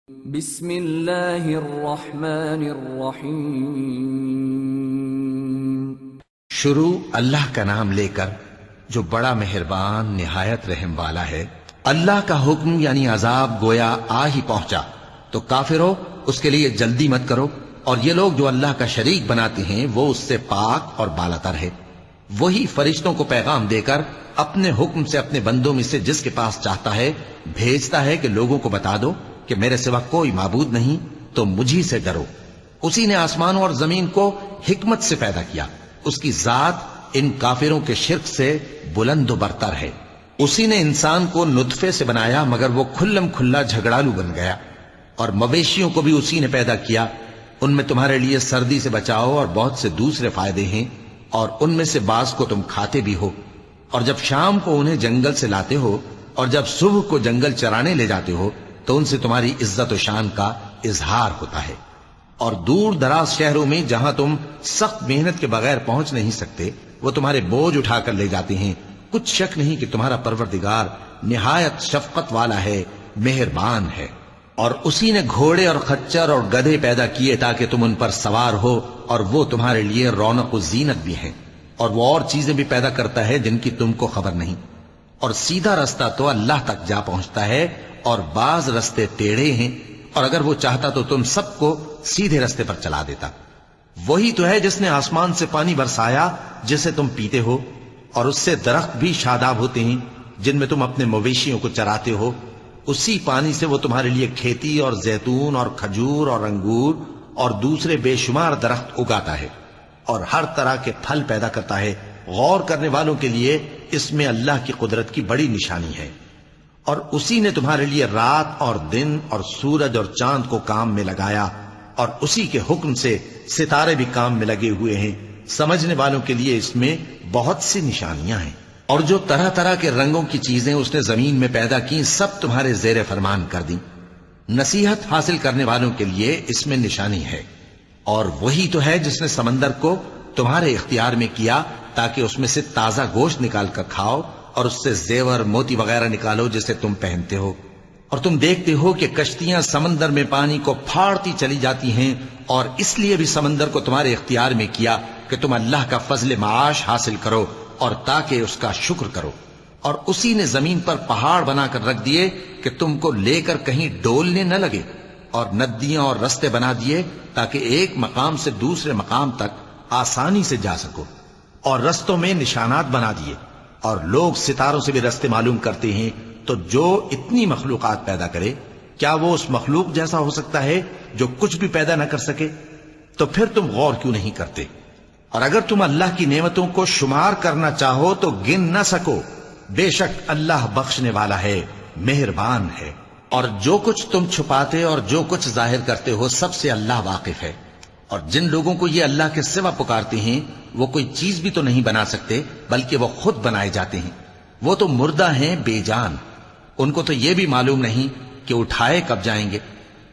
بسم اللہ الرحمن الرحیم۔ شروع اللہ کا نام لے کر جو بڑا مہربان نہایت رحم والا ہے۔ اللہ کا حکم یعنی عذاب گویا آ ہی پہنچا تو کافروں اس کے لیے جلدی مت کرو، اور یہ لوگ جو اللہ کا شریک بناتے ہیں وہ اس سے پاک اور بالاتر ہے۔ وہی فرشتوں کو پیغام دے کر اپنے حکم سے اپنے بندوں میں سے جس کے پاس چاہتا ہے بھیجتا ہے کہ لوگوں کو بتا دو کہ میرے سوا کوئی معبود نہیں، تو مجھی سے ڈرو۔ اسی نے آسمانوں اور زمین کو حکمت سے پیدا کیا، اس کی ذات ان کافروں کے شرک سے بلند و برتر ہے۔ اسی نے انسان کو نطفے سے بنایا مگر وہ کھلم کھلا جھگڑالو بن گیا، اور مویشیوں کو بھی اسی نے پیدا کیا، ان میں تمہارے لیے سردی سے بچاؤ اور بہت سے دوسرے فائدے ہیں، اور ان میں سے بعض کو تم کھاتے بھی ہو۔ اور جب شام کو انہیں جنگل سے لاتے ہو اور جب صبح کو جنگل چرانے لے جاتے ہو تو ان سے تمہاری عزت و شان کا اظہار ہوتا ہے۔ اور دور دراز شہروں میں جہاں تم سخت محنت کے بغیر پہنچ نہیں سکتے وہ تمہارے بوجھ اٹھا کر لے جاتے ہیں۔ کچھ شک نہیں کہ تمہارا پروردگار نہایت شفقت والا ہے، مہربان ہے۔ اور اسی نے گھوڑے اور خچر اور گدھے پیدا کیے تاکہ تم ان پر سوار ہو، اور وہ تمہارے لیے رونق و زینت بھی ہیں۔ اور وہ اور چیزیں بھی پیدا کرتا ہے جن کی تم کو خبر نہیں۔ اور سیدھا رستہ تو اللہ تک جا پہنچتا ہے، اور بعض رستے ٹیڑھے ہیں، اور اگر وہ چاہتا تو تم سب کو سیدھے رستے پر چلا دیتا۔ وہی تو ہے جس نے آسمان سے پانی برسایا جسے تم پیتے ہو، اور اس سے درخت بھی شاداب ہوتے ہیں جن میں تم اپنے مویشیوں کو چراتے ہو۔ اسی پانی سے وہ تمہارے لیے کھیتی اور زیتون اور کھجور اور انگور اور دوسرے بے شمار درخت اگاتا ہے، اور ہر طرح کے پھل پیدا کرتا ہے۔ غور کرنے والوں کے لیے اس میں اللہ کی قدرت کی بڑی نشانی ہے۔ اور اسی نے تمہارے لیے رات اور دن اور سورج اور چاند کو کام میں لگایا، اور اسی کے حکم سے ستارے بھی کام میں لگے ہوئے ہیں۔ سمجھنے والوں کے لیے اس میں بہت سی نشانیاں ہیں۔ اور جو طرح طرح کے رنگوں کی چیزیں اس نے زمین میں پیدا کی سب تمہارے زیر فرمان کر دیں۔ نصیحت حاصل کرنے والوں کے لیے اس میں نشانی ہے۔ اور وہی تو ہے جس نے سمندر کو تمہارے اختیار میں کیا تاکہ اس میں سے تازہ گوشت نکال کر کھاؤ، اور اس سے زیور موتی وغیرہ نکالو جسے تم پہنتے ہو۔ اور تم دیکھتے ہو کہ کشتیاں سمندر میں پانی کو پھاڑتی چلی جاتی ہیں، اور اس لیے بھی سمندر کو تمہارے اختیار میں کیا کہ تم اللہ کا فضل معاش حاصل کرو اور تاکہ اس کا شکر کرو۔ اور اسی نے زمین پر پہاڑ بنا کر رکھ دیے کہ تم کو لے کر کہیں ڈولنے نہ لگے، اور ندیاں اور رستے بنا دیے تاکہ ایک مقام سے دوسرے مقام تک آسانی سے جا سکو، اور رستوں میں نشانات بنا دیے۔ اور لوگ ستاروں سے بھی رستے معلوم کرتے ہیں۔ تو جو اتنی مخلوقات پیدا کرے کیا وہ اس مخلوق جیسا ہو سکتا ہے جو کچھ بھی پیدا نہ کر سکے؟ تو پھر تم غور کیوں نہیں کرتے؟ اور اگر تم اللہ کی نعمتوں کو شمار کرنا چاہو تو گن نہ سکو۔ بے شک اللہ بخشنے والا ہے، مہربان ہے۔ اور جو کچھ تم چھپاتے اور جو کچھ ظاہر کرتے ہو سب سے اللہ واقف ہے۔ اور جن لوگوں کو یہ اللہ کے سوا پکارتے ہیں وہ کوئی چیز بھی تو نہیں بنا سکتے بلکہ وہ خود بنائے جاتے ہیں۔ وہ تو مردہ ہیں بے جان، ان کو تو یہ بھی معلوم نہیں کہ اٹھائے کب جائیں گے۔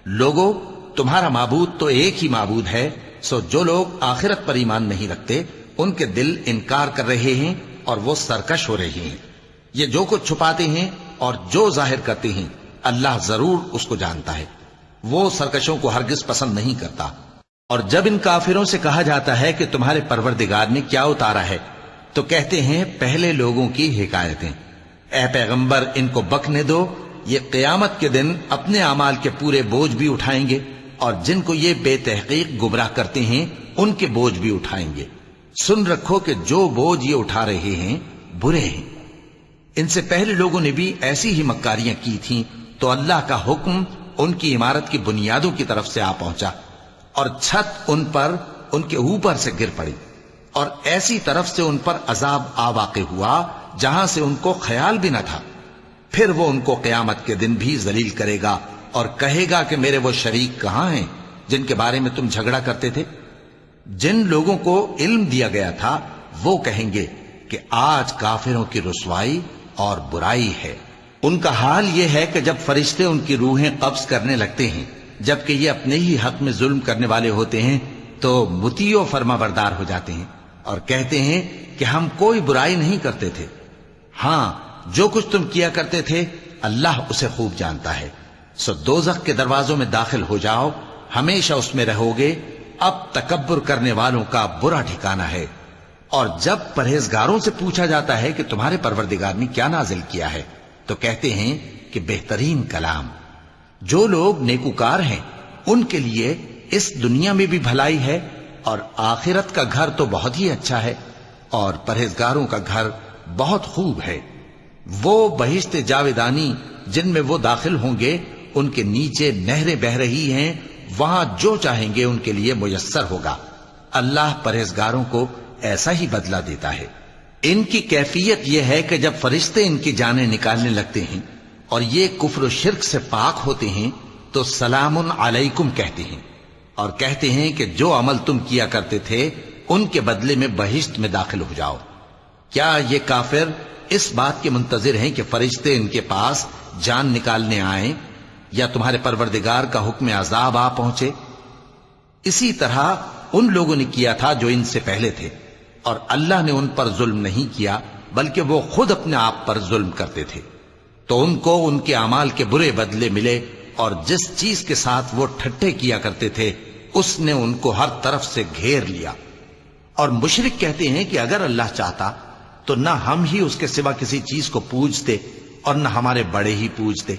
لوگوں، تمہارا معبود تو ایک ہی معبود ہے، سو جو لوگ آخرت پر ایمان نہیں رکھتے ان کے دل انکار کر رہے ہیں اور وہ سرکش ہو رہے ہیں۔ یہ جو کچھ چھپاتے ہیں اور جو ظاہر کرتے ہیں اللہ ضرور اس کو جانتا ہے، وہ سرکشوں کو ہرگز پسند نہیں کرتا۔ اور جب ان کافروں سے کہا جاتا ہے کہ تمہارے پروردگار نے کیا اتارا ہے تو کہتے ہیں پہلے لوگوں کی حکایتیں۔ اے پیغمبر ان کو بکنے دو، یہ قیامت کے دن اپنے اعمال کے پورے بوجھ بھی اٹھائیں گے، اور جن کو یہ بے تحقیق گمراہ کرتے ہیں ان کے بوجھ بھی اٹھائیں گے۔ سن رکھو کہ جو بوجھ یہ اٹھا رہے ہیں برے ہیں۔ ان سے پہلے لوگوں نے بھی ایسی ہی مکاریاں کی تھیں تو اللہ کا حکم ان کی عمارت کی بنیادوں کی طرف سے آ پہنچا، اور چھت ان پر ان کے اوپر سے گر پڑی، اور ایسی طرف سے ان پر عذاب آ واقع ہوا جہاں سے ان کو خیال بھی نہ تھا۔ پھر وہ ان کو قیامت کے دن بھی ذلیل کرے گا اور کہے گا کہ میرے وہ شریک کہاں ہیں جن کے بارے میں تم جھگڑا کرتے تھے؟ جن لوگوں کو علم دیا گیا تھا وہ کہیں گے کہ آج کافروں کی رسوائی اور برائی ہے۔ ان کا حال یہ ہے کہ جب فرشتے ان کی روحیں قبض کرنے لگتے ہیں جبکہ یہ اپنے ہی حق میں ظلم کرنے والے ہوتے ہیں تو مطیع و فرما بردار ہو جاتے ہیں اور کہتے ہیں کہ ہم کوئی برائی نہیں کرتے تھے۔ ہاں، جو کچھ تم کیا کرتے تھے اللہ اسے خوب جانتا ہے۔ سو دوزخ کے دروازوں میں داخل ہو جاؤ، ہمیشہ اس میں رہو گے، اب تکبر کرنے والوں کا برا ٹھکانہ ہے۔ اور جب پرہیزگاروں سے پوچھا جاتا ہے کہ تمہارے پروردگار نے کیا نازل کیا ہے تو کہتے ہیں کہ بہترین کلام۔ جو لوگ نیکوکار ہیں ان کے لیے اس دنیا میں بھی بھلائی ہے اور آخرت کا گھر تو بہت ہی اچھا ہے، اور پرہیزگاروں کا گھر بہت خوب ہے۔ وہ بہشت جاویدانی جن میں وہ داخل ہوں گے، ان کے نیچے نہریں بہہ رہی ہیں، وہاں جو چاہیں گے ان کے لیے میسر ہوگا۔ اللہ پرہیزگاروں کو ایسا ہی بدلہ دیتا ہے۔ ان کی کیفیت یہ ہے کہ جب فرشتے ان کی جانیں نکالنے لگتے ہیں اور یہ کفر و شرک سے پاک ہوتے ہیں تو سلام علیکم کہتے ہیں، اور کہتے ہیں کہ جو عمل تم کیا کرتے تھے ان کے بدلے میں بہشت میں داخل ہو جاؤ۔ کیا یہ کافر اس بات کے منتظر ہیں کہ فرشتے ان کے پاس جان نکالنے آئیں یا تمہارے پروردگار کا حکم عذاب آ پہنچے؟ اسی طرح ان لوگوں نے کیا تھا جو ان سے پہلے تھے، اور اللہ نے ان پر ظلم نہیں کیا بلکہ وہ خود اپنے آپ پر ظلم کرتے تھے۔ تو ان کو ان کے اعمال کے برے بدلے ملے، اور جس چیز کے ساتھ وہ ٹھٹھے کیا کرتے تھے اس نے ان کو ہر طرف سے گھیر لیا۔ اور مشرک کہتے ہیں کہ اگر اللہ چاہتا تو نہ ہم ہی اس کے سوا کسی چیز کو پوجتے اور نہ ہمارے بڑے ہی پوجتے،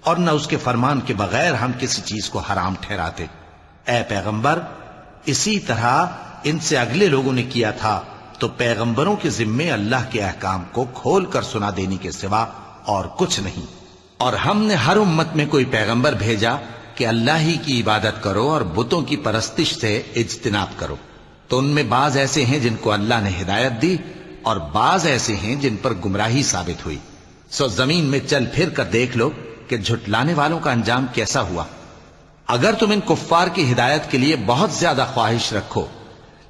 اور نہ اس کے فرمان کے بغیر ہم کسی چیز کو حرام ٹھہراتے۔ اے پیغمبر، اسی طرح ان سے اگلے لوگوں نے کیا تھا، تو پیغمبروں کے ذمے اللہ کے احکام کو کھول کر سنا دینے کے سوا اور کچھ نہیں۔ اور ہم نے ہر امت میں کوئی پیغمبر بھیجا کہ اللہ ہی کی عبادت کرو اور بتوں کی پرستش سے اجتناب کرو، تو ان میں بعض ایسے ہیں جن کو اللہ نے ہدایت دی اور بعض ایسے ہیں جن پر گمراہی ثابت ہوئی۔ سو زمین میں چل پھر کر دیکھ لو کہ جھٹلانے والوں کا انجام کیسا ہوا۔ اگر تم ان کفار کی ہدایت کے لیے بہت زیادہ خواہش رکھو،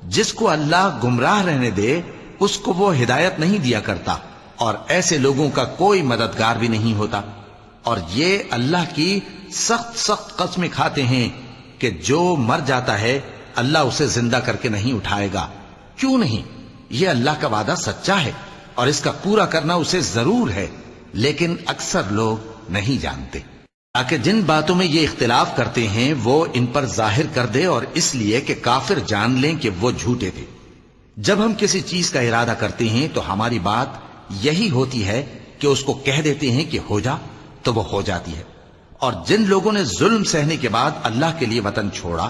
جس کو اللہ گمراہ رہنے دے اس کو وہ ہدایت نہیں دیا کرتا، اور ایسے لوگوں کا کوئی مددگار بھی نہیں ہوتا۔ اور یہ اللہ کی سخت سخت قسمیں کھاتے ہیں کہ جو مر جاتا ہے اللہ اسے زندہ کر کے نہیں اٹھائے گا۔ کیوں نہیں؟ یہ اللہ کا وعدہ سچا ہے اور اس کا پورا کرنا اسے ضرور ہے، لیکن اکثر لوگ نہیں جانتے۔ تاکہ جن باتوں میں یہ اختلاف کرتے ہیں وہ ان پر ظاہر کر دے، اور اس لیے کہ کافر جان لیں کہ وہ جھوٹے تھے۔ جب ہم کسی چیز کا ارادہ کرتے ہیں تو ہماری بات یہی ہوتی ہے کہ اس کو کہہ دیتے ہیں کہ ہو جا، تو وہ ہو جاتی ہے۔ اور جن لوگوں نے ظلم سہنے کے بعد اللہ کے لیے وطن چھوڑا،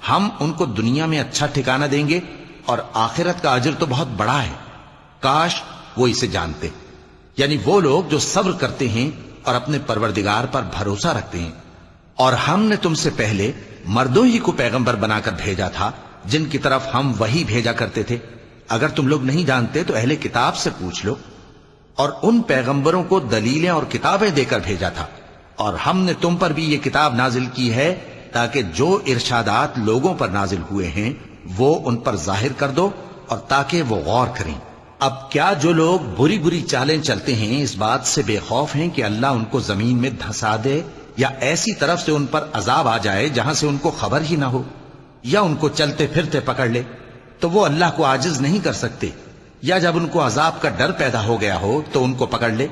ہم ان کو دنیا میں اچھا ٹھکانہ دیں گے، اور آخرت کا اجر تو بہت بڑا ہے۔ کاش وہ اسے جانتے، یعنی وہ لوگ جو صبر کرتے ہیں اور اپنے پروردگار پر بھروسہ رکھتے ہیں۔ اور ہم نے تم سے پہلے مردوں ہی کو پیغمبر بنا کر بھیجا تھا جن کی طرف ہم وحی بھیجا کرتے تھے۔ اگر تم لوگ نہیں جانتے تو اہل کتاب سے پوچھ لو۔ اور ان پیغمبروں کو دلیلیں اور کتابیں دے کر بھیجا تھا، اور ہم نے تم پر بھی یہ کتاب نازل کی ہے تاکہ جو ارشادات لوگوں پر نازل ہوئے ہیں وہ ان پر ظاہر کر دو، اور تاکہ وہ غور کریں۔ اب کیا جو لوگ بری بری چالیں چلتے ہیں اس بات سے بے خوف ہیں کہ اللہ ان کو زمین میں دھسا دے، یا ایسی طرف سے ان پر عذاب آ جائے جہاں سے ان کو خبر ہی نہ ہو، یا ان کو چلتے پھرتے پکڑ لے؟ تو وہ اللہ کو عاجز نہیں کر سکتے، یا جب ان کو عذاب کا ڈر پیدا ہو گیا ہو تو ان کو پکڑ لے۔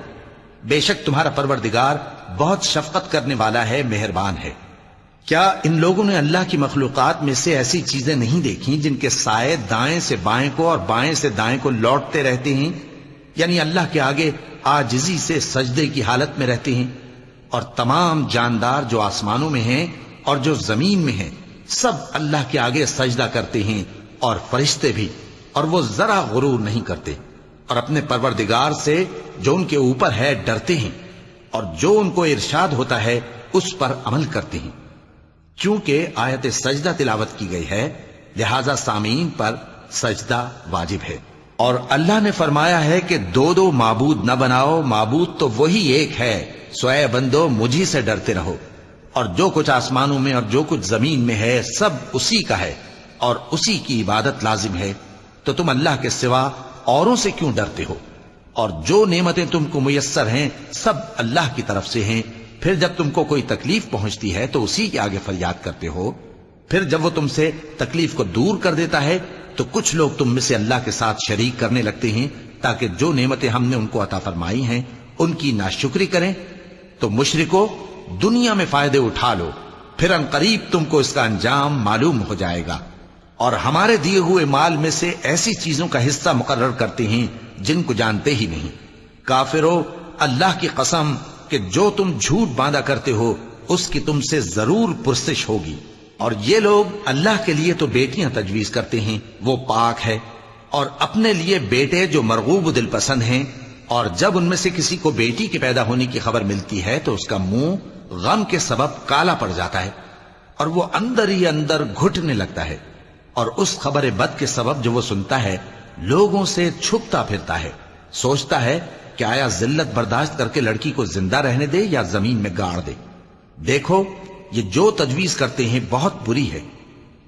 بے شک تمہارا پروردگار بہت شفقت کرنے والا ہے، مہربان ہے۔ کیا ان لوگوں نے اللہ کی مخلوقات میں سے ایسی چیزیں نہیں دیکھی جن کے سائے دائیں سے بائیں کو اور بائیں سے دائیں کو لوٹتے رہتے ہیں، یعنی اللہ کے آگے عاجزی سے سجدے کی حالت میں رہتے ہیں؟ اور تمام جاندار جو آسمانوں میں ہیں اور جو زمین میں ہیں سب اللہ کے آگے سجدہ کرتے ہیں، اور فرشتے بھی، اور وہ ذرا غرور نہیں کرتے، اور اپنے پروردگار سے جو ان کے اوپر ہے ڈرتے ہیں، اور جو ان کو ارشاد ہوتا ہے اس پر عمل کرتے ہیں۔ چونکہ آیت سجدہ تلاوت کی گئی ہے لہذا سامعین پر سجدہ واجب ہے۔ اور اللہ نے فرمایا ہے کہ دو دو معبود نہ بناؤ، معبود تو وہی ایک ہے، سو اے بندو مجھی سے ڈرتے رہو۔ اور جو کچھ آسمانوں میں اور جو کچھ زمین میں ہے سب اسی کا ہے، اور اسی کی عبادت لازم ہے، تو تم اللہ کے سوا اوروں سے کیوں ڈرتے ہو؟ اور جو نعمتیں تم کو میسر ہیں سب اللہ کی طرف سے ہیں۔ پھر جب تم کو کوئی تکلیف پہنچتی ہے تو اسی کے آگے فریاد کرتے ہو، پھر جب وہ تم سے تکلیف کو دور کر دیتا ہے تو کچھ لوگ تم میں سے اللہ کے ساتھ شریک کرنے لگتے ہیں تاکہ جو نعمتیں ہم نے ان کو عطا فرمائی ہیں ان کی ناشکری کریں۔ تو مشرکو، دنیا میں فائدے اٹھا لو، پھر انقریب تم کو اس کا انجام معلوم ہو جائے گا۔ اور ہمارے دیے ہوئے مال میں سے ایسی چیزوں کا حصہ مقرر کرتے ہیں جن کو جانتے ہی نہیں۔ کافرو، اللہ کی قسم کہ جو تم جھوٹ باندھا کرتے ہو اس کی تم سے ضرور پرسش ہوگی۔ اور یہ لوگ اللہ کے لیے تو بیٹیاں تجویز کرتے ہیں، وہ پاک ہے، اور اپنے لیے بیٹے جو مرغوب دل پسند ہیں، اور جب ان میں سے کسی کو بیٹی کے پیدا ہونے کی خبر ملتی ہے تو اس کا منہ غم کے سبب کالا پڑ جاتا ہے اور وہ اندر ہی اندر گھٹنے لگتا ہے، اور اس خبر بد کے سبب جو وہ سنتا ہے لوگوں سے چھپتا پھرتا ہے، سوچتا ہے کہ آیا ذلت برداشت کر کے لڑکی کو زندہ رہنے دے یا زمین میں گاڑ دے۔ دیکھو، یہ جو تجویز کرتے ہیں بہت بری ہے۔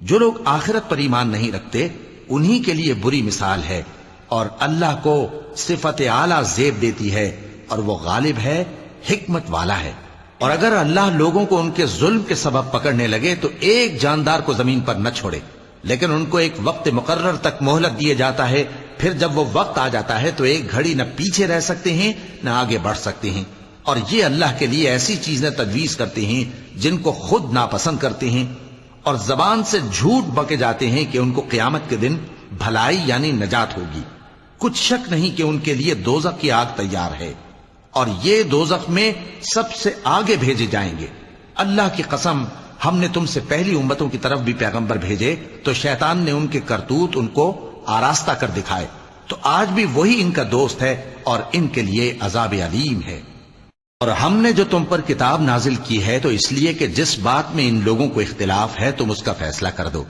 جو لوگ آخرت پر ایمان نہیں رکھتے انہی کے لیے بری مثال ہے، اور اللہ کو صفت اعلیٰ زیب دیتی ہے، اور وہ غالب ہے، حکمت والا ہے۔ اور اگر اللہ لوگوں کو ان کے ظلم کے سبب پکڑنے لگے تو ایک جاندار کو زمین پر نہ چھوڑے، لیکن ان کو ایک وقت مقرر تک مہلت دیے جاتا ہے، پھر جب وہ وقت آ جاتا ہے تو ایک گھڑی نہ پیچھے رہ سکتے ہیں نہ آگے بڑھ سکتے ہیں۔ اور یہ اللہ کے لیے ایسی چیزیں تجویز کرتے ہیں جن کو خود ناپسند کرتے ہیں، اور زبان سے جھوٹ بکے جاتے ہیں کہ ان کو قیامت کے دن بھلائی یعنی نجات ہوگی۔ کچھ شک نہیں کہ ان کے لیے دوزخ کی آگ تیار ہے، اور یہ دوزخ میں سب سے آگے بھیجے جائیں گے۔ اللہ کی قسم، ہم نے تم سے پہلی امتوں کی طرف بھی پیغمبر بھیجے تو شیطان نے ان کے کرتوت ان کو آراستہ کر دکھائے، تو آج بھی وہی ان کا دوست ہے اور ان کے لیے عذاب علیم ہے۔ اور ہم نے جو تم پر کتاب نازل کی ہے تو اس لیے کہ جس بات میں ان لوگوں کو اختلاف ہے تم اس کا فیصلہ کر دو،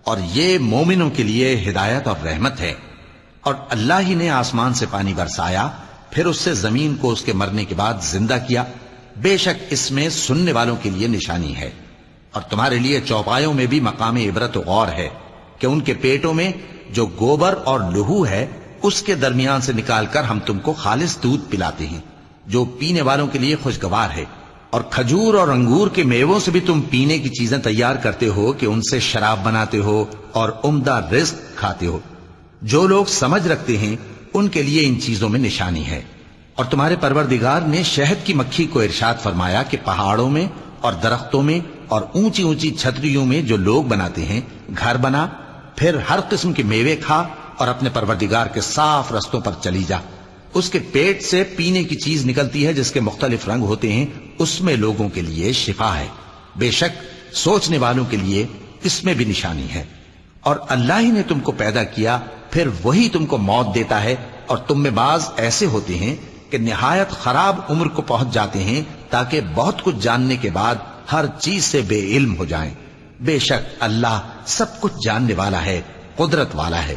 اور یہ مومنوں کے لیے ہدایت اور رحمت ہے۔ اور اللہ ہی نے آسمان سے پانی برسایا، پھر اس سے زمین کو اس کے مرنے کے بعد زندہ کیا، بے شک اس میں سننے والوں کے لیے نشانی ہے۔ اور تمہارے لیے چوپایوں میں بھی مقام عبرت و غور ہے کہ ان کے پیٹوں میں جو گوبر اور لہو ہے اس کے درمیان سے نکال کر ہم تم کو خالص دودھ پلاتے ہیں جو پینے والوں کے لیے خوشگوار ہے، اور کھجور اور انگور کے میووں سے بھی تم پینے کی چیزیں تیار کرتے ہو کہ ان سے شراب بناتے ہو اور عمدہ رزق کھاتے ہو۔ جو لوگ سمجھ رکھتے ہیں ان کے لیے ان چیزوں میں نشانی ہے۔ اور تمہارے پروردگار نے شہد کی مکھی کو ارشاد فرمایا کہ پہاڑوں میں اور درختوں میں اور اونچی اونچی چھتریوں میں جو لوگ بناتے ہیں گھر بنا، پھر ہر قسم کے میوے کھا اور اپنے پروردگار کے صاف رستوں پر چلی جا۔ اس کے پیٹ سے پینے کی چیز نکلتی ہے جس کے مختلف رنگ ہوتے ہیں، اس میں لوگوں کے لیے شفا ہے، بے شک سوچنے والوں کے لیے اس میں بھی نشانی ہے۔ اور اللہ ہی نے تم کو پیدا کیا، پھر وہی تم کو موت دیتا ہے، اور تم میں بعض ایسے ہوتے ہیں کہ نہایت خراب عمر کو پہنچ جاتے ہیں تاکہ بہت کچھ جاننے کے بعد ہر چیز سے بے علم ہو جائیں۔ بے شک اللہ سب کچھ جاننے والا ہے، قدرت والا ہے۔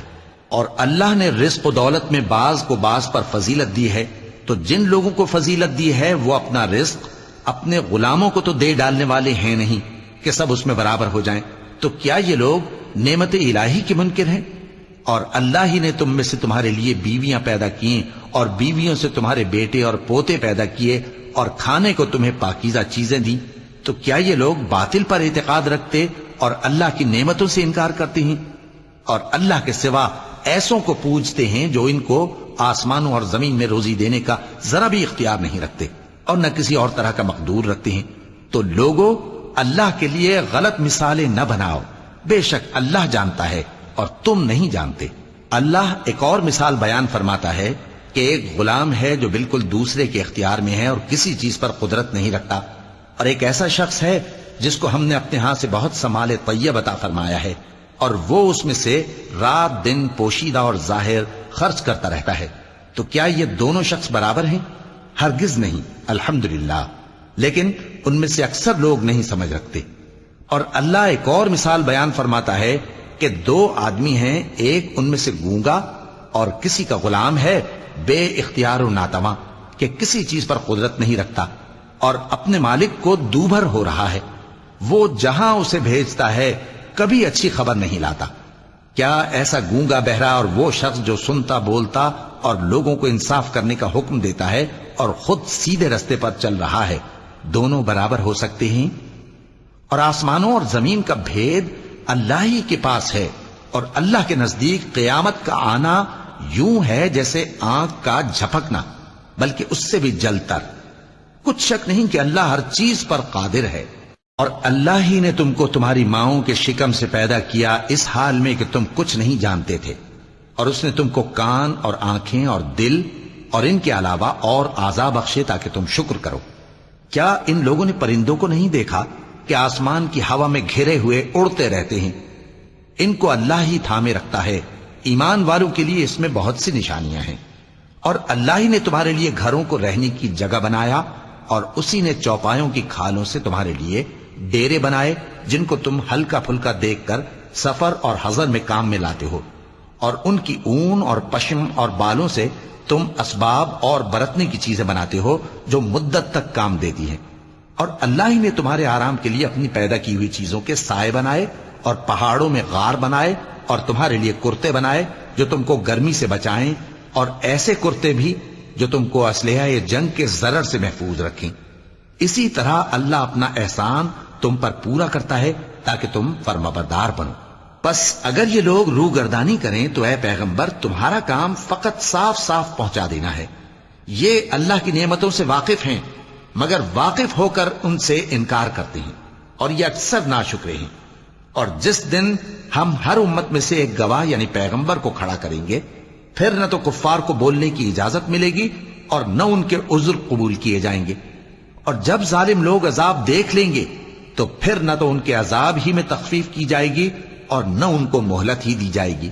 اور اللہ نے رزق و دولت میں بعض کو بعض پر فضیلت دی ہے، تو جن لوگوں کو فضیلت دی ہے وہ اپنا رزق اپنے غلاموں کو تو دے ڈالنے والے ہیں نہیں کہ سب اس میں برابر ہو جائیں، تو کیا یہ لوگ نعمت الہی کے منکر ہیں؟ اور اللہ ہی نے تم میں سے تمہارے لیے بیویاں پیدا کی اور بیویوں سے تمہارے بیٹے اور پوتے پیدا کیے اور کھانے کو تمہیں پاکیزہ چیزیں دیں، تو کیا یہ لوگ باطل پر اعتقاد رکھتے اور اللہ کی نعمتوں سے انکار کرتے ہیں؟ اور اللہ کے سوا ایسوں کو پوجتے ہیں جو ان کو آسمانوں اور زمین میں روزی دینے کا ذرا بھی اختیار نہیں رکھتے اور نہ کسی اور طرح کا مقدور رکھتے ہیں۔ تو لوگوں، اللہ کے لیے غلط مثالیں نہ بناؤ، بے شک اللہ جانتا ہے اور تم نہیں جانتے۔ اللہ ایک اور مثال بیان فرماتا ہے کہ ایک غلام ہے جو بالکل دوسرے کے اختیار میں ہے اور کسی چیز پر قدرت نہیں رکھتا، اور ایک ایسا شخص ہے جس کو ہم نے اپنے ہاں سے بہت سا مال طیب عطا فرمایا ہے اور وہ اس میں سے رات دن پوشیدہ اور ظاہر خرچ کرتا رہتا ہے، تو کیا یہ دونوں شخص برابر ہیں؟ ہرگز نہیں، الحمدللہ، لیکن ان میں سے اکثر لوگ نہیں سمجھ رکھتے۔ اور اللہ ایک اور مثال بیان فرماتا ہے کہ دو آدمی ہیں، ایک ان میں سے گونگا اور کسی کا غلام ہے بے اختیار و ناتواں کہ کسی چیز پر قدرت نہیں رکھتا اور اپنے مالک کو دوبھر ہو رہا ہے، وہ جہاں اسے بھیجتا ہے کبھی اچھی خبر نہیں لاتا۔ کیا ایسا گونگا بہرا اور وہ شخص جو سنتا بولتا اور لوگوں کو انصاف کرنے کا حکم دیتا ہے اور خود سیدھے رستے پر چل رہا ہے، دونوں برابر ہو سکتے ہیں؟ اور آسمانوں اور زمین کا بھید اللہ ہی کے پاس ہے، اور اللہ کے نزدیک قیامت کا آنا یوں ہے جیسے آنکھ کا جھپکنا، بلکہ اس سے بھی جل تر۔ کچھ شک نہیں کہ اللہ ہر چیز پر قادر ہے، اور اللہ ہی نے تم کو تمہاری ماؤں کے شکم سے پیدا کیا اس حال میں کہ تم کچھ نہیں جانتے تھے، اور اس نے تم کو کان اور آنکھیں اور دل اور ان کے علاوہ اور اعضاء بخشے تاکہ تم شکر کرو۔ کیا ان لوگوں نے پرندوں کو نہیں دیکھا کہ آسمان کی ہوا میں گھرے ہوئے اڑتے رہتے ہیں؟ ان کو اللہ ہی تھامے رکھتا ہے۔ ایمان والوں کے لیے اس میں بہت سی نشانیاں ہیں۔ اور اللہ ہی نے تمہارے لیے گھروں کو رہنے کی جگہ بنایا، اور اسی نے چوپایوں کی کھالوں سے تمہارے لیے ڈیرے بنائے جن کو تم ہلکا پھلکا دیکھ کر سفر اور حضر میں کام میں لاتے ہو، اور ان کی اون اور پشم اور بالوں سے تم اسباب اور برتنے کی چیزیں بناتے ہو جو مدت تک کام دیتی ہیں۔ اور اللہ ہی نے تمہارے آرام کے لیے اپنی پیدا کی ہوئی چیزوں کے سائے بنائے، اور پہاڑوں میں غار بنائے، اور تمہارے لیے کرتے بنائے جو تم کو گرمی سے بچائیں، اور ایسے کرتے بھی جو تم کو اسلحہ جنگ کے ضرر سے محفوظ رکھیں۔ اسی طرح اللہ اپنا احسان تم پر پورا کرتا ہے تاکہ تم فرمانبردار بنو۔ پس اگر یہ لوگ روگردانی کریں تو اے پیغمبر تمہارا کام فقط صاف صاف پہنچا دینا ہے۔ یہ اللہ کی نعمتوں سے واقف ہیں، مگر واقف ہو کر ان سے انکار کرتے ہیں، اور یہ اکثر ناشکرے ہیں۔ اور جس دن ہم ہر امت میں سے ایک گواہ یعنی پیغمبر کو کھڑا کریں گے، پھر نہ تو کفار کو بولنے کی اجازت ملے گی اور نہ ان کے عذر قبول کیے جائیں گے۔ اور جب ظالم لوگ عذاب دیکھ لیں گے تو پھر نہ تو ان کے عذاب ہی میں تخفیف کی جائے گی اور نہ ان کو مہلت ہی دی جائے گی۔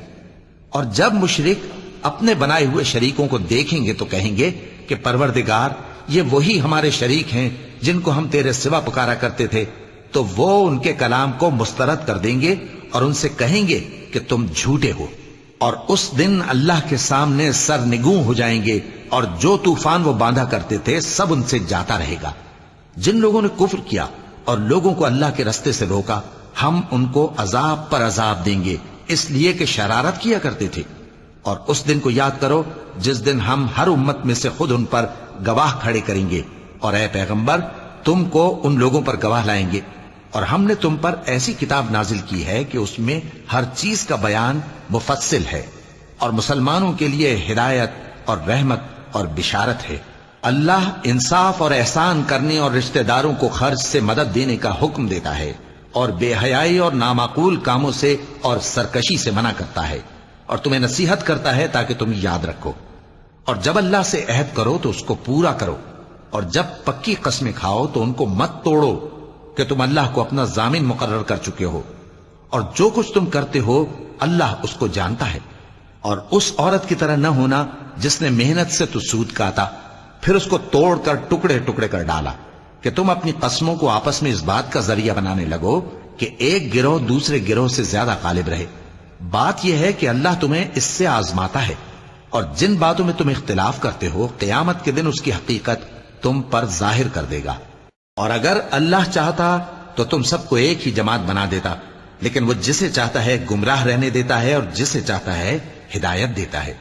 اور جب مشرک اپنے بنائے ہوئے شریکوں کو دیکھیں گے تو کہیں گے کہ پروردگار، یہ وہی ہمارے شریک ہیں جن کو ہم تیرے سوا پکارا کرتے تھے۔ تو وہ ان کے کلام کو مسترد کر دیں گے اور ان سے کہیں گے کہ تم جھوٹے ہو، اور اس دن اللہ کے سامنے سر نگوں ہو جائیں گے، اور جو طوفان وہ باندھا کرتے تھے سب ان سے جاتا رہے گا۔ جن لوگوں نے کفر کیا اور لوگوں کو اللہ کے رستے سے روکا، ہم ان کو عذاب پر عذاب دیں گے، اس لیے کہ شرارت کیا کرتے تھے۔ اور اس دن کو یاد کرو جس دن ہم ہر امت میں سے خود ان پر گواہ کھڑے کریں گے، اور اے پیغمبر تم کو ان لوگوں پر گواہ لائیں گے۔ اور ہم نے تم پر ایسی کتاب نازل کی ہے کہ اس میں ہر چیز کا بیان مفصل ہے، اور مسلمانوں کے لیے ہدایت اور رحمت اور بشارت ہے۔ اللہ انصاف اور احسان کرنے اور رشتہ داروں کو خرچ سے مدد دینے کا حکم دیتا ہے، اور بے حیائی اور نامعقول کاموں سے اور سرکشی سے منع کرتا ہے، اور تمہیں نصیحت کرتا ہے تاکہ تم یاد رکھو۔ اور جب اللہ سے عہد کرو تو اس کو پورا کرو، اور جب پکی قسمیں کھاؤ تو ان کو مت توڑو کہ تم اللہ کو اپنا ضامن مقرر کر چکے ہو، اور جو کچھ تم کرتے ہو اللہ اس کو جانتا ہے۔ اور اس عورت کی طرح نہ ہونا جس نے محنت سے تو سود کاتا، پھر اس کو توڑ کر ٹکڑے ٹکڑے کر ڈالا، کہ تم اپنی قسموں کو آپس میں اس بات کا ذریعہ بنانے لگو کہ ایک گروہ دوسرے گروہ سے زیادہ غالب رہے۔ بات یہ ہے کہ اللہ تمہیں اس سے آزماتا ہے، اور جن باتوں میں تم اختلاف کرتے ہو قیامت کے دن اس کی حقیقت تم پر ظاہر کر دے گا۔ اور اگر اللہ چاہتا تو تم سب کو ایک ہی جماعت بنا دیتا، لیکن وہ جسے چاہتا ہے گمراہ رہنے دیتا ہے اور جسے چاہتا ہے ہدایت دیتا ہے۔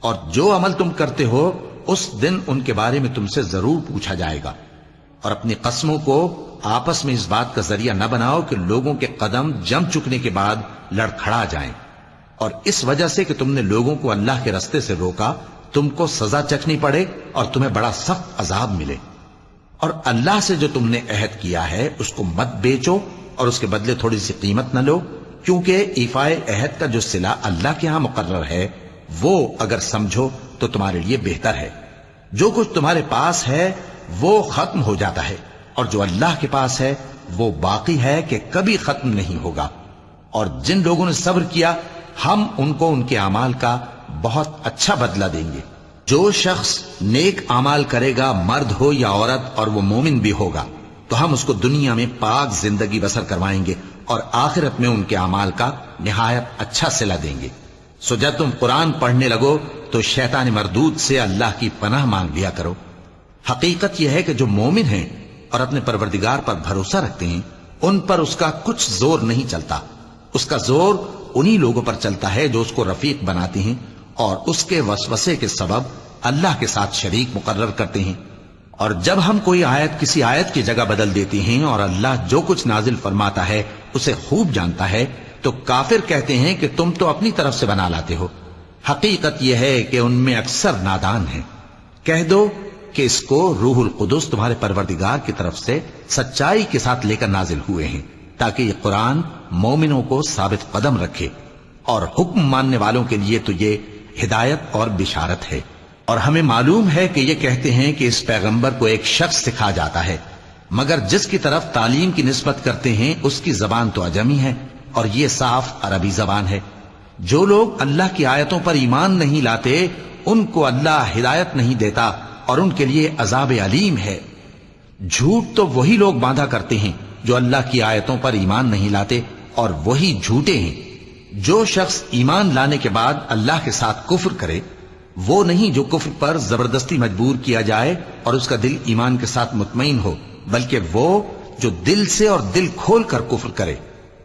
اور جو عمل تم کرتے ہو اس دن ان کے بارے میں تم سے ضرور پوچھا جائے گا۔ اور اپنی قسموں کو آپس میں اس بات کا ذریعہ نہ بناؤ کہ لوگوں کے قدم جم چکنے کے بعد لڑکھڑا جائیں، اور اس وجہ سے کہ تم نے لوگوں کو اللہ کے رستے سے روکا تم کو سزا چکھنی پڑے اور تمہیں بڑا سخت عذاب ملے۔ اور اللہ سے جو تم نے عہد کیا ہے اس کو مت بیچو اور اس کے بدلے تھوڑی سی قیمت نہ لو، کیونکہ ایفائے عہد کا جو صلہ اللہ کے ہاں مقرر ہے وہ اگر سمجھو تو تمہارے لیے بہتر ہے۔ جو کچھ تمہارے پاس ہے وہ ختم ہو جاتا ہے، اور جو اللہ کے پاس ہے وہ باقی ہے کہ کبھی ختم نہیں ہوگا۔ اور جن لوگوں نے صبر کیا ہم ان کو ان کے اعمال کا بہت اچھا بدلہ دیں گے۔ جو شخص نیک اعمال کرے گا مرد ہو یا عورت اور وہ مومن بھی ہوگا تو ہم اس کو دنیا میں پاک زندگی بسر کروائیں گے اور آخرت میں ان کے اعمال کا نہایت اچھا صلہ دیں گے۔ سو جب تم قرآن پڑھنے لگو تو شیطان مردود سے اللہ کی پناہ مانگ لیا کرو۔ حقیقت یہ ہے کہ جو مومن ہیں اور اپنے پروردگار پر بھروسہ رکھتے ہیں ان پر اس کا کچھ زور نہیں چلتا۔ اس کا زور انہی لوگوں پر چلتا ہے جو اس کو رفیق بناتے ہیں اور اس کے وسوسے کے سبب اللہ کے ساتھ شریک مقرر کرتے ہیں۔ اور جب ہم کوئی آیت کسی آیت کی جگہ بدل دیتے ہیں اور اللہ جو کچھ نازل فرماتا ہے اسے خوب جانتا ہے تو کافر کہتے ہیں کہ تم تو اپنی طرف سے بنا لاتے ہو۔ حقیقت یہ ہے کہ ان میں اکثر نادان ہیں۔ کہہ دو کہ اس کو روح القدس تمہارے پروردگار کی طرف سے سچائی کے ساتھ لے کر نازل ہوئے ہیں، تاکہ یہ قرآن مومنوں کو ثابت قدم رکھے، اور حکم ماننے والوں کے لیے تو یہ ہدایت اور بشارت ہے۔ اور ہمیں معلوم ہے کہ یہ کہتے ہیں کہ اس پیغمبر کو ایک شخص سکھا جاتا ہے، مگر جس کی طرف تعلیم کی نسبت کرتے ہیں اس کی زبان تو عجمی ہے اور یہ صاف عربی زبان ہے۔ جو لوگ اللہ کی آیتوں پر ایمان نہیں لاتے ان کو اللہ ہدایت نہیں دیتا اور ان کے لیے عذاب علیم ہے۔ جھوٹ تو وہی لوگ باندھا کرتے ہیں جو اللہ کی آیتوں پر ایمان نہیں لاتے، اور وہی جھوٹے ہیں۔ جو شخص ایمان لانے کے بعد اللہ کے ساتھ کفر کرے، وہ نہیں جو کفر پر زبردستی مجبور کیا جائے اور اس کا دل ایمان کے ساتھ مطمئن ہو، بلکہ وہ جو دل سے اور دل کھول کر کفر کرے،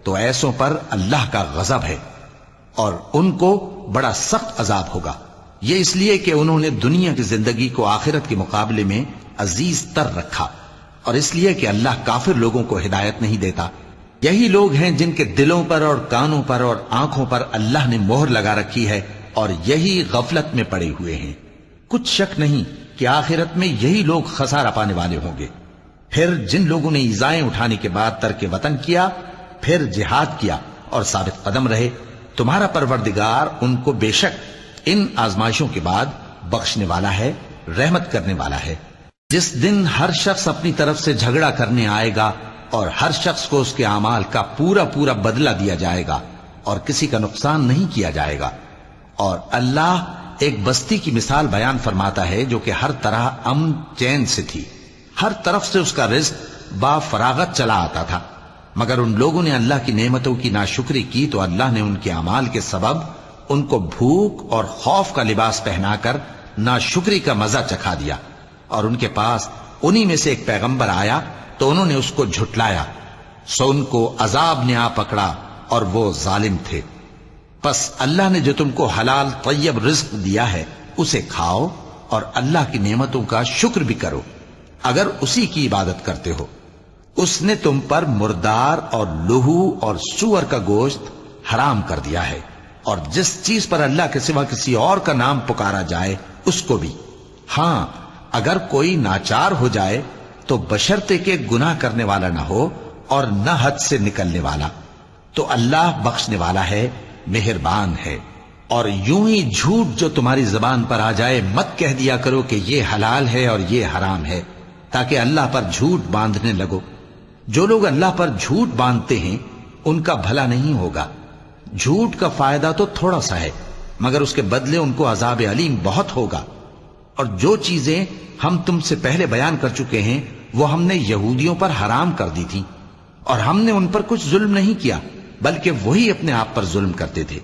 تو ایسوں پر اللہ کا غضب ہے اور ان کو بڑا سخت عذاب ہوگا۔ یہ اس لیے کہ انہوں نے دنیا کی زندگی کو آخرت کے مقابلے میں عزیز تر رکھا، اور اس لیے کہ اللہ کافر لوگوں کو ہدایت نہیں دیتا۔ یہی لوگ ہیں جن کے دلوں پر اور کانوں پر اور آنکھوں پر اللہ نے مہر لگا رکھی ہے، اور یہی غفلت میں پڑے ہوئے ہیں۔ کچھ شک نہیں کہ آخرت میں یہی لوگ خسارہ پانے والے ہوں گے۔ پھر جن لوگوں نے ایذائیں اٹھانے کے بعد ترک وطن کیا، پھر جہاد کیا اور ثابت قدم رہے، تمہارا پروردگار ان کو بے شک ان آزمائشوں کے بعد بخشنے والا ہے، رحمت کرنے والا ہے۔ جس دن ہر شخص اپنی طرف سے جھگڑا کرنے آئے گا اور ہر شخص کو اس کے اعمال کا پورا پورا بدلہ دیا جائے گا اور کسی کا نقصان نہیں کیا جائے گا۔ اور اللہ ایک بستی کی مثال بیان فرماتا ہے جو کہ ہر طرح امن چین سے تھی، ہر طرف سے اس کا رزق با فراغت چلا آتا تھا، مگر ان لوگوں نے اللہ کی نعمتوں کی ناشکری کی تو اللہ نے ان کے اعمال کے سبب ان کو بھوک اور خوف کا لباس پہنا کر ناشکری کا مزہ چکھا دیا۔ اور ان کے پاس انہی میں سے ایک پیغمبر آیا تو انہوں نے اس کو جھٹلایا، سو ان کو عذاب نے آ پکڑا اور وہ ظالم تھے۔ پس اللہ نے جو تم کو حلال طیب رزق دیا ہے اسے کھاؤ اور اللہ کی نعمتوں کا شکر بھی کرو اگر اسی کی عبادت کرتے ہو۔ اس نے تم پر مردار اور لہو اور سور کا گوشت حرام کر دیا ہے، اور جس چیز پر اللہ کے سوا کسی اور کا نام پکارا جائے اس کو بھی۔ ہاں، اگر کوئی ناچار ہو جائے تو بشرطے کہ گناہ کرنے والا نہ ہو اور نہ حد سے نکلنے والا، تو اللہ بخشنے والا ہے، مہربان ہے۔ اور یوں ہی جھوٹ جو تمہاری زبان پر آ جائے مت کہہ دیا کرو کہ یہ حلال ہے اور یہ حرام ہے، تاکہ اللہ پر جھوٹ باندھنے لگو۔ جو لوگ اللہ پر جھوٹ باندھتے ہیں ان کا بھلا نہیں ہوگا۔ جھوٹ کا فائدہ تو تھوڑا سا ہے، مگر اس کے بدلے ان کو عذاب علیم بہت ہوگا۔ اور جو چیزیں ہم تم سے پہلے بیان کر چکے ہیں وہ ہم نے یہودیوں پر حرام کر دی تھی، اور ہم نے ان پر کچھ ظلم نہیں کیا بلکہ وہی اپنے آپ پر ظلم کرتے تھے۔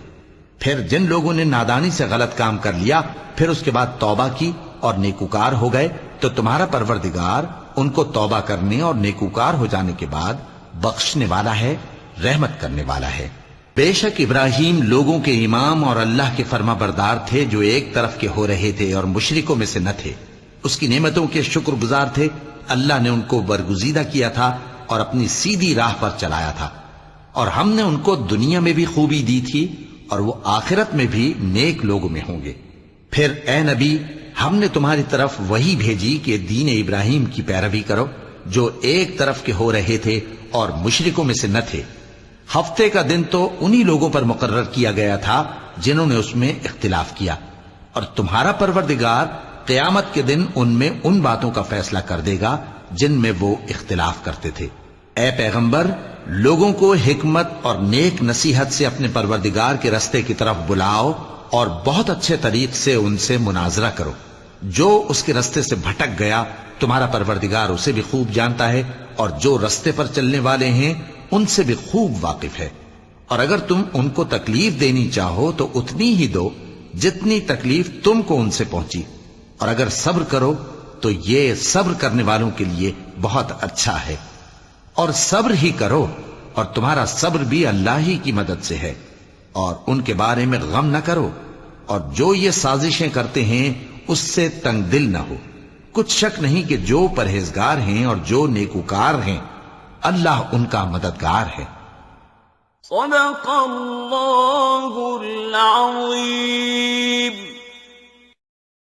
پھر جن لوگوں نے نادانی سے غلط کام کر لیا پھر اس کے بعد توبہ کی اور نیکوکار ہو گئے تو تمہارا پروردگار ان کو توبہ کرنے اور نیکوکار ہو جانے کے بعد بخشنے والا ہے، رحمت کرنے والا ہے۔ بے شک ابراہیم لوگوں کے امام اور اللہ کے فرما بردار تھے جو ایک طرف کے ہو رہے تھے اور مشرکوں میں سے نہ تھے۔ اس کی نعمتوں کے شکر گزار تھے۔ اللہ نے ان کو برگزیدہ کیا تھا اور اپنی سیدھی راہ پر چلایا تھا، اور ہم نے ان کو دنیا میں بھی خوبی دی تھی اور وہ آخرت میں بھی نیک لوگوں میں ہوں گے۔ پھر اے نبی، ہم نے تمہاری طرف وہی بھیجی کہ دین ابراہیم کی پیروی کرو جو ایک طرف کے ہو رہے تھے اور مشرکوں میں سے نہ تھے۔ ہفتے کا دن تو انہی لوگوں پر مقرر کیا گیا تھا جنہوں نے اس میں اختلاف کیا، اور تمہارا پروردگار قیامت کے دن ان میں ان باتوں کا فیصلہ کر دے گا جن میں وہ اختلاف کرتے تھے۔ اے پیغمبر، لوگوں کو حکمت اور نیک نصیحت سے اپنے پروردگار کے رستے کی طرف بلاؤ اور بہت اچھے طریق سے ان سے مناظرہ کرو۔ جو اس کے رستے سے بھٹک گیا تمہارا پروردگار اسے بھی خوب جانتا ہے، اور جو رستے پر چلنے والے ہیں ان سے بھی خوب واقف ہے۔ اور اگر تم ان کو تکلیف دینی چاہو تو اتنی ہی دو جتنی تکلیف تم کو ان سے پہنچی، اور اگر صبر کرو تو یہ صبر کرنے والوں کے لیے بہت اچھا ہے۔ اور صبر ہی کرو، اور تمہارا صبر بھی اللہ ہی کی مدد سے ہے، اور ان کے بارے میں غم نہ کرو، اور جو یہ سازشیں کرتے ہیں اس سے تنگ دل نہ ہو۔ کچھ شک نہیں کہ جو پرہیزگار ہیں اور جو نیکوکار ہیں اللہ ان کا مددگار ہے۔ صدق اللہ العظیم۔